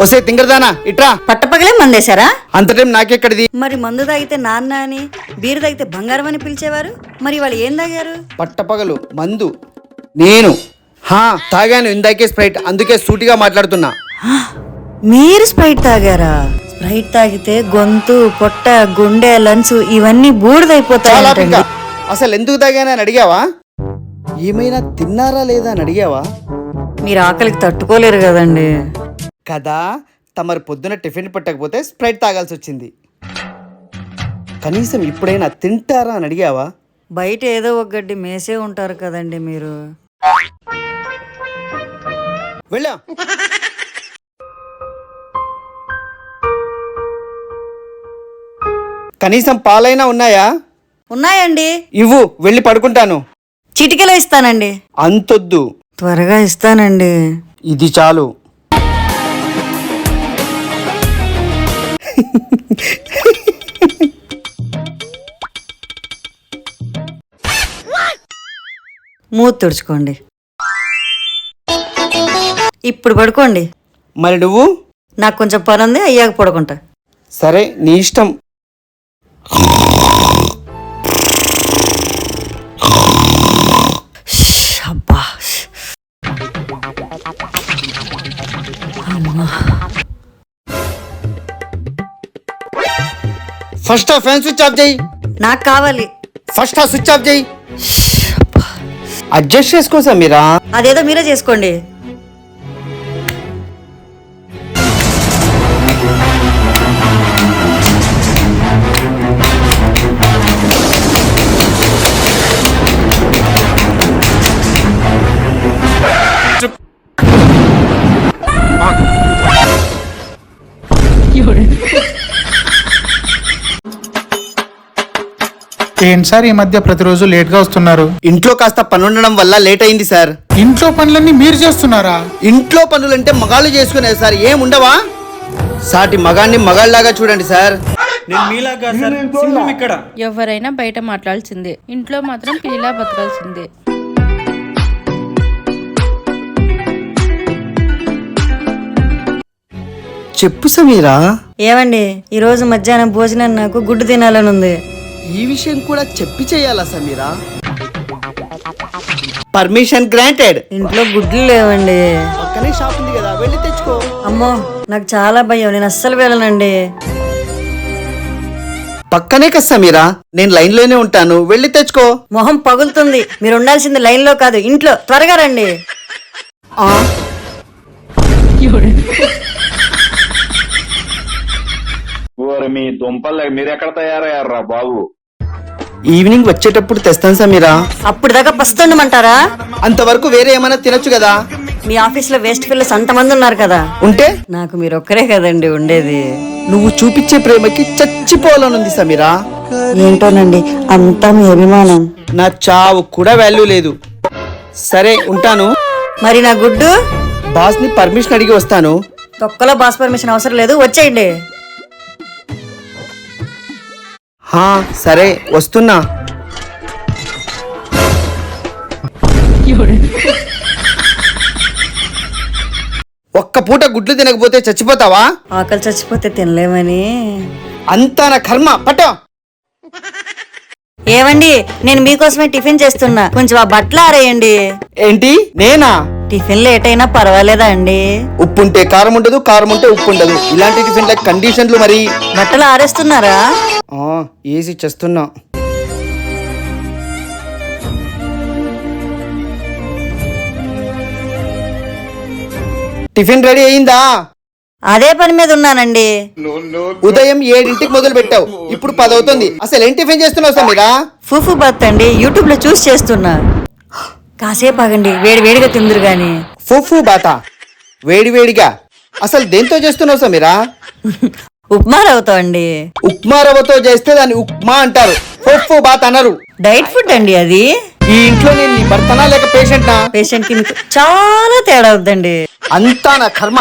ఒసే తింగరదానా ఇట్రా. పట్టపగలే మందేశారా? అంత టైం నాకెక్కడిది? మరి మందు తాగితే నాన్న అని, బీరు తాగితే బంగారం అని పిలిచేవారు. మరి వాళ్ళు ఏం తాగారు? పట్టపగలు మందు నేను తాగాను ఇందాకే స్ప్రైట్, అందుకే సూటిగా మాట్లాడుతున్నా. మీరు స్ప్రైట్ తాగారా? స్ప్రైట్ తాగితే గొంతు, పొట్ట, గుండె, లంగ్స్ ఇవన్నీ బూడిదైపోతాయి. అసలు ఎందుకు తాగానని అడిగావా? ఏమైనా తిన్నారా లేదా అని అడిగావా? మీరు ఆకలికి తట్టుకోలేరు కదండి. కదా, తమరు పొద్దున టిఫిన్ పట్టకపోతే స్ప్రైట్ తాగాల్సి వచ్చింది. కనీసం ఇప్పుడైనా తింటారా అని అడిగావా? బయట ఏదో ఒక గడ్డి మేసే ఉంటారు కదండి మీరు. వెళ్ళా. కనీసం పాలైనా ఉన్నాయా? ఉన్నాయండి. ఇవ్వు, వెళ్ళి పడుకుంటాను. చిటికెలో ఇస్తానండి. అంతొద్దు, త్వరగా ఇస్తానండి. ఇది చాలు. మూతి తుడుచుకోండి. ఇప్పుడు పడుకోండి. మరి నువ్వు? నాకు కొంచెం పని ఉంది, అయ్యాక పడుకుంటా. సరే, నీ ఇష్టం. అబ్బా, ఫస్ట్ ఆ ఫ్యాన్ స్విచ్ ఆఫ్ చేయి. నాకు కావాలి. ఫస్ట్ ఆ స్విచ్ ఆఫ్ చేయి. అడ్జస్ట్ చేసుకోసా మీరా? అదేదో మీరే చేసుకోండి. ఏంటి సార్ ఈ మధ్య ప్రతిరోజు లేట్ గా వస్తున్నారు? ఇంట్లో కాస్త పని ఉండడం వల్ల లేట్ అయింది సార్. ఇంట్లో పనులన్నీ మీరు చేస్తున్నారా? ఇంట్లో పనులంటే మగాళ్ళు చేసుకునేది సార్, ఏముండవా? సాటి మగాన్ని మగాళ్ళలాగా చూడండి సార్. నేను మీలాగా సార్, సింహం ఇక్కడ. ఎవరైనా బయట మాట్లాడాల్సిందే, ఇంట్లో మాత్రం పిల్లిలా బతకాల్సిందే. చెప్పు సమీరా. ఏమండి, ఈ రోజు మధ్యాహ్నం భోజనం నాకు గుడ్డు తినాలని ఉంది. ఈ విషయం కూడా చెప్పి చేయాలా సమీరా? Permission granted. ఇంట్లో గుడ్లు లేవండి. పక్కనే షాప్ ఉంది కదా, వెళ్ళి తెచ్చుకో. అమ్మో, నాకు చాలా భయం, నేను అస్సలు వెళ్ళనండి. పక్కనే కదా సమీరా, నేను లైన్ లోనే ఉంటాను, వెళ్ళి తెచ్చుకో. మొహం పగులుతుంది. మీరు ఉండాల్సింది లైన్ లో కాదు, ఇంట్లో. త్వరగా రండి. మీ దుంపలు మీరెక్కడ తయారయ్యారా బాబు? ఈవినింగ్ వచ్చేటప్పుడు తెస్తాను సమీరా. అప్పుడు దాకా పస్తుండమంటారా? అంతవరకు వేరే ఏమైనా తినొచ్చు కదా. మీ ఆఫీస్ లో వేస్ట్ ఫిల్లర్స్ అంతమంది ఉన్నారు కదా, ఉంటే నాకు మీరు ఒక్కరే కదండి ఉండేది. నువ్వు చూపించే ప్రేమకి చచ్చిపోవాలనుంది సమీరా. ఏంటోనండి, అంతా మీ అభిమానం. నా చావు కూడా వాల్యూ లేదు. సరే, ఉంటాను. మరి నా గుడ్డు? బాస్ ని పర్మిషన్ అడిగి వస్తాను. తొక్కలో బాస్ పర్మిషన్ అవసరం లేదు, వచ్చేయండి. సరే, వస్తున్నా. ఒక్క పూట గుడ్లు తినకపోతే చచ్చిపోతావా? ఆకలి చచ్చిపోతే తినలేమని. అంతా నా కర్మ. పట్టో. ఏవండి, నేను మీకోసమే టిఫిన్ చేస్తున్నా, కొంచెం ఆ బట్టలు ఆరేయండి. ఏంటి, నేనా? టిఫిన్ లేట్ అయినా పర్వాలేదా అండి? ఉప్పు ఉంటే కారం ఉండదు, కారం ఉంటే ఉప్పు ఉండదు. ఇలాంటి టిఫిన్ లైక్ కండిషన్లు. మరి బట్టలు ఆరేస్తున్నారా? ఏసి చేస్తున్నా. టిఫిన్ రెడీ అయిందా? అదే పని మీద ఉన్నానండి. ఉదయం 7 మొదలు పెట్టావు, ఇప్పుడు 10 అవుతుంది. అసలు ఏం టిఫిన్ చేస్తున్నావు సమీరా? ఫుఫు బాత్ అండి, యూట్యూబ్ లో చూసి చేస్తున్నా. కాసేపు ఆగండి, వేడి వేడిగా తిందురు గాని. ఫుఫు బాతా? వేడి వేడిగా? అసలు దేంతో చేస్తున్నావు సమీరా? ఉప్మా రవ్వతో అండి. ఉప్మా రవ్వతో చేస్తే దాన్ని ఉప్మా అంటారు, ఫుఫు బాత్ అనరు. డైట్ ఫుడ్ అండి అది. ఈ ఇంట్లో నేను నీ భర్తనా లేక పేషెంట్నా? పేషెంట్ కి మీకు చాలా తేడా అవుద్దండి. అంతా నా కర్మ.